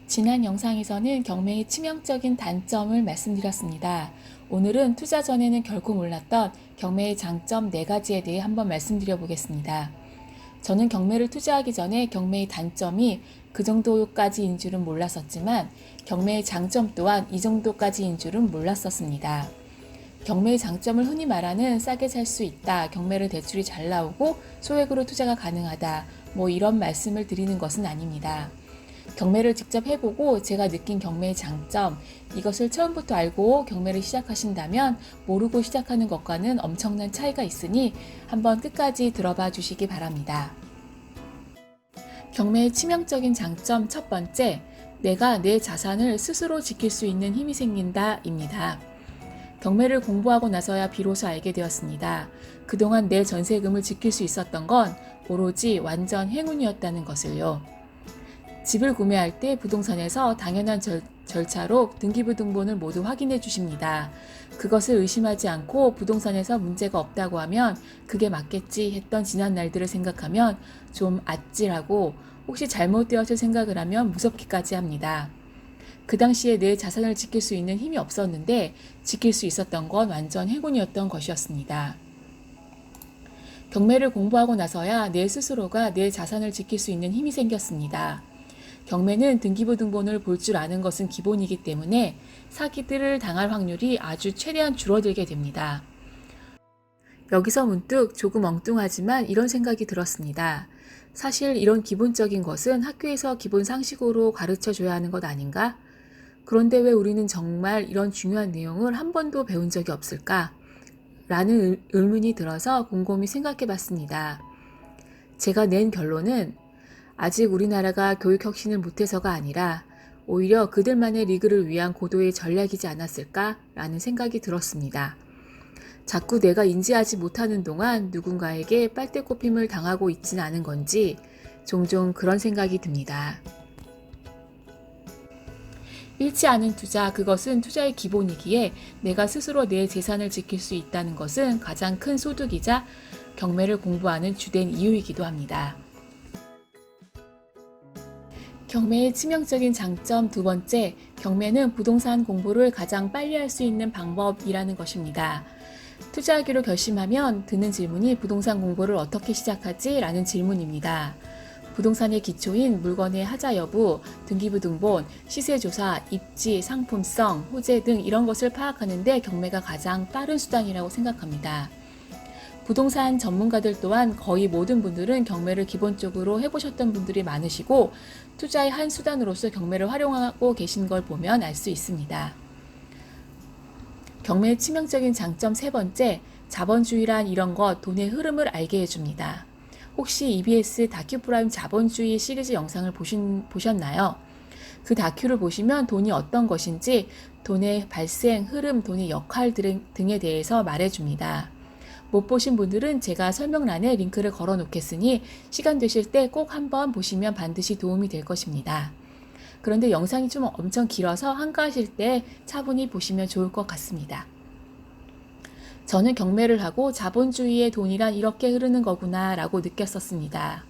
지난 영상에서는 경매의 치명적인 단점을 말씀드렸습니다. 오늘은 투자 전에는 결코 몰랐던 경매의 장점 4가지에 대해 한번 말씀드려 보겠습니다. 저는 경매를 투자하기 전에 경매의 단점이 그 정도까지인 줄은 몰랐었지만 경매의 장점 또한 이 정도까지인 줄은 몰랐었습니다. 경매의 장점을 흔히 말하는 싸게 살 수 있다, 경매를 대출이 잘 나오고 소액으로 투자가 가능하다, 이런 말씀을 드리는 것은 아닙니다. 경매를 직접 해보고 제가 느낀 경매의 장점, 이것을 처음부터 알고 경매를 시작하신다면 모르고 시작하는 것과는 엄청난 차이가 있으니 한번 끝까지 들어봐 주시기 바랍니다. 경매의 치명적인 장점 첫 번째, 내가 내 자산을 스스로 지킬 수 있는 힘이 생긴다 입니다. 경매를 공부하고 나서야 비로소 알게 되었습니다. 그동안 내 전세금을 지킬 수 있었던 건 오로지 완전 행운이었다는 것을요. 집을 구매할 때 부동산에서 당연한 절차로 등기부등본을 모두 확인해 주십니다. 그것을 의심하지 않고 부동산에서 문제가 없다고 하면 그게 맞겠지 했던 지난 날들을 생각하면 좀 아찔하고 혹시 잘못되었을 생각을 하면 무섭기까지 합니다. 그 당시에 내 자산을 지킬 수 있는 힘이 없었는데 지킬 수 있었던 건 완전 행운이었던 것이었습니다. 경매를 공부하고 나서야 내 스스로가 내 자산을 지킬 수 있는 힘이 생겼습니다. 경매는 등기부등본을 볼 줄 아는 것은 기본이기 때문에 사기들을 당할 확률이 아주 최대한 줄어들게 됩니다. 여기서 문득 조금 엉뚱하지만 이런 생각이 들었습니다. 사실 이런 기본적인 것은 학교에서 기본 상식으로 가르쳐줘야 하는 것 아닌가? 그런데 왜 우리는 정말 이런 중요한 내용을 한 번도 배운 적이 없을까? 라는 의문이 들어서 곰곰이 생각해 봤습니다. 제가 낸 결론은 아직 우리나라가 교육혁신을 못해서가 아니라 오히려 그들만의 리그를 위한 고도의 전략이지 않았을까라는 생각이 들었습니다. 자꾸 내가 인지하지 못하는 동안 누군가에게 빨대 꼽힘을 당하고 있진 않은 건지 종종 그런 생각이 듭니다. 잃지 않은 투자, 그것은 투자의 기본이기에 내가 스스로 내 재산을 지킬 수 있다는 것은 가장 큰 소득이자 경매를 공부하는 주된 이유이기도 합니다. 경매의 치명적인 장점 두 번째, 경매는 부동산 공부를 가장 빨리 할 수 있는 방법이라는 것입니다. 투자하기로 결심하면 드는 질문이 부동산 공부를 어떻게 시작하지? 라는 질문입니다. 부동산의 기초인 물건의 하자 여부, 등기부등본, 시세조사, 입지, 상품성, 호재 등 이런 것을 파악하는데 경매가 가장 빠른 수단이라고 생각합니다. 부동산 전문가들 또한 거의 모든 분들은 경매를 기본적으로 해보셨던 분들이 많으시고 투자의 한 수단으로서 경매를 활용하고 계신 걸 보면 알 수 있습니다. 경매의 치명적인 장점 세 번째, 자본주의란 이런 것, 돈의 흐름을 알게 해줍니다. 혹시 EBS 다큐프라임 자본주의 시리즈 영상을 보셨나요? 그 다큐를 보시면 돈이 어떤 것인지, 돈의 발생, 흐름, 돈의 역할 등에 대해서 말해줍니다. 못 보신 분들은 제가 설명란에 링크를 걸어 놓겠으니 시간 되실 때 꼭 한번 보시면 반드시 도움이 될 것입니다. 그런데 영상이 좀 엄청 길어서 한가하실 때 차분히 보시면 좋을 것 같습니다. 저는 경매를 하고 자본주의의 돈이란 이렇게 흐르는 거구나 라고 느꼈었습니다.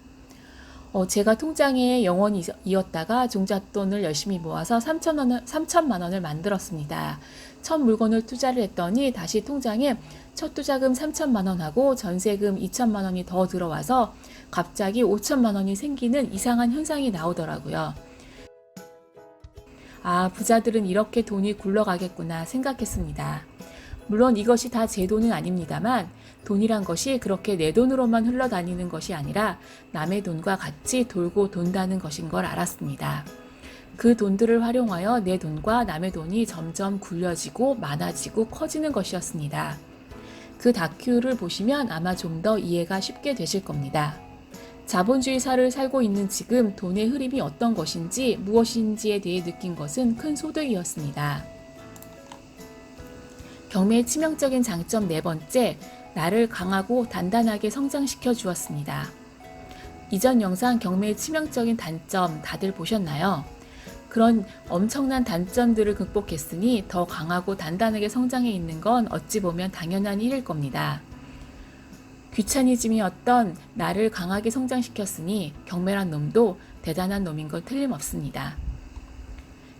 제가 통장에 영원히 이었다가 종잣돈을 열심히 모아서 3천만 원을 만들었습니다. 첫 물건을 투자를 했더니 다시 통장에 첫 투자금 3천만 원하고 전세금 2천만 원이 더 들어와서 갑자기 5천만 원이 생기는 이상한 현상이 나오더라고요. 아, 부자들은 이렇게 돈이 굴러가겠구나 생각했습니다. 물론 이것이 다 제 돈은 아닙니다만 돈이란 것이 그렇게 내 돈으로만 흘러다니는 것이 아니라 남의 돈과 같이 돌고 돈다는 것인 걸 알았습니다. 그 돈들을 활용하여 내 돈과 남의 돈이 점점 굴려지고 많아지고 커지는 것이었습니다. 그 다큐를 보시면 아마 좀 더 이해가 쉽게 되실 겁니다. 자본주의 사를 살고 있는 지금 돈의 흐름이 어떤 것인지 무엇인지에 대해 느낀 것은 큰 소득이었습니다. 경매의 치명적인 장점 네 번째, 나를 강하고 단단하게 성장시켜 주었습니다. 이전 영상 경매의 치명적인 단점 다들 보셨나요? 그런 엄청난 단점들을 극복했으니 더 강하고 단단하게 성장해 있는 건 어찌 보면 당연한 일일 겁니다. 귀차니즘이었던 나를 강하게 성장시켰으니 경매란 놈도 대단한 놈인 건 틀림없습니다.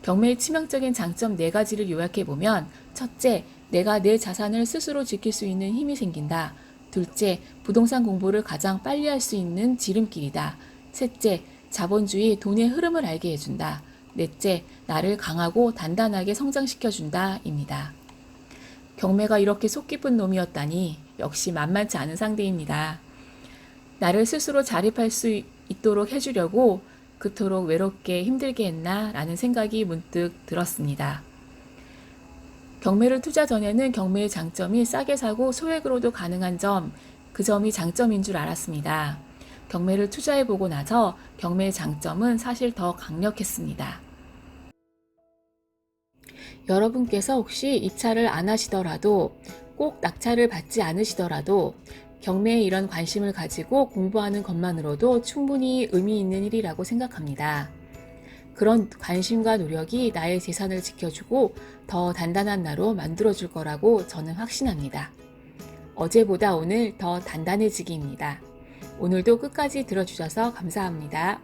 경매의 치명적인 장점 4가지를 요약해보면, 첫째, 내가 내 자산을 스스로 지킬 수 있는 힘이 생긴다. 둘째, 부동산 공부를 가장 빨리 할 수 있는 지름길이다. 셋째, 자본주의 돈의 흐름을 알게 해준다. 넷째, 나를 강하고 단단하게 성장시켜준다. 입니다. 경매가 이렇게 속 깊은 놈이었다니 역시 만만치 않은 상대입니다. 나를 스스로 자립할 수 있도록 해주려고 그토록 외롭게 힘들게 했나 라는 생각이 문득 들었습니다. 경매를 투자 전에는 경매의 장점이 싸게 사고 소액으로도 가능한 점, 그 점이 장점인 줄 알았습니다. 경매를 투자해보고 나서 경매의 장점은 사실 더 강력했습니다. 여러분께서 혹시 입찰을 안 하시더라도, 꼭 낙찰을 받지 않으시더라도 경매에 이런 관심을 가지고 공부하는 것만으로도 충분히 의미 있는 일이라고 생각합니다. 그런 관심과 노력이 나의 재산을 지켜주고 더 단단한 나로 만들어줄 거라고 저는 확신합니다. 어제보다 오늘 더 단단해지기입니다. 오늘도 끝까지 들어주셔서 감사합니다.